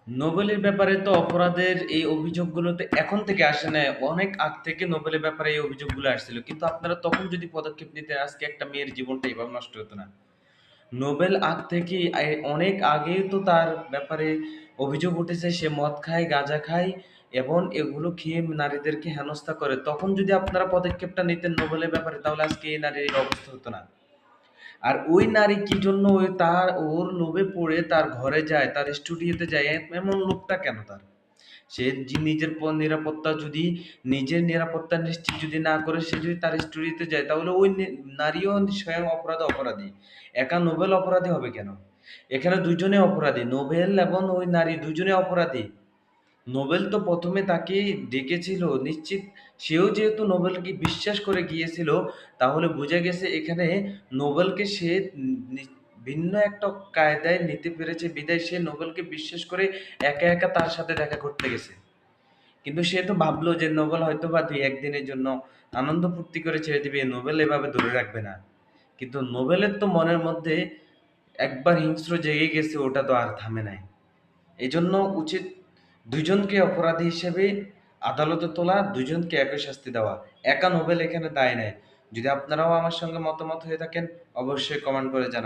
নোবেলের ব্যাপারে তো অপরাধের এই অভিযোগগুলোতে এখন থেকে আসে না, অনেক আগ থেকে নোবেলের ব্যাপারে এই অভিযোগগুলো আসছিল, কিন্তু আপনারা তখন যদি পদক্ষেপ নিতেন আজকে একটা মেয়ের জীবনটা এভাবে নষ্ট হতো না। নোবেল আগ থেকে অনেক আগেই তো তার ব্যাপারে অভিযোগ উঠেছে, সে মদ খায়, গাঁজা খায় এবং এগুলো খেয়ে নারীদেরকে হেনস্থা করে। তখন যদি আপনারা পদক্ষেপটা নিতেন নোবেলের ব্যাপারে, তাহলে আজকে এই নারীর এই অবস্থা হতো না। আর ওই নারী কি জন্য ওই তার ওর লোভে পড়ে তার ঘরে যায়, তার স্টুডিওতে যায়, এমন লোভটা কেন তার? সে নিজের নিরাপত্তা যদি নিজের নিরাপত্তা নিশ্চিত যদি না করে সে যদি তার স্টুডিওতে যায়, তাহলে ওই নারীও স্বয়ং অপরাধী। একা নোবেল অপরাধী হবে কেন? এখানে দুজনে অপরাধী, নোবেল এবং ওই নারী দুজনে অপরাধী। নোবেল তো প্রথমে তাকে ডেকেছিল নিশ্চিত, সেও যেহেতু নোবেলকে বিশ্বাস করে গিয়েছিল, তাহলে বোঝা গেছে এখানে নোবেলকে সে ভিন্ন একটা কায়দায় নিতে পেরেছে বিদায় সে নোবেলকে বিশ্বাস করে একা একা তার সাথে দেখা করতে গেছে। কিন্তু সে তো ভাবলো যে নোবেল হয়তো বা দুই একদিনের জন্য আনন্দ ফুর্তি করে ছেড়ে দিবে, নোবেল এভাবে ধরে রাখবে না। কিন্তু নোবেলের তো মনের মধ্যে একবার হিংস্র জেগে গেছে, ওটা তো আর থামে নাই। এজন্য উচিত দুইজনকে অপরাধী হিসেবে আদালতে তোলা, দুইজনকে একই শাস্তি দেওয়া। একা নোবেল এখানে দায় নেয়। যদি আপনারাও আমার সঙ্গে মতামত হয়ে থাকেন, অবশ্যই কমেন্ট করে জানাবেন।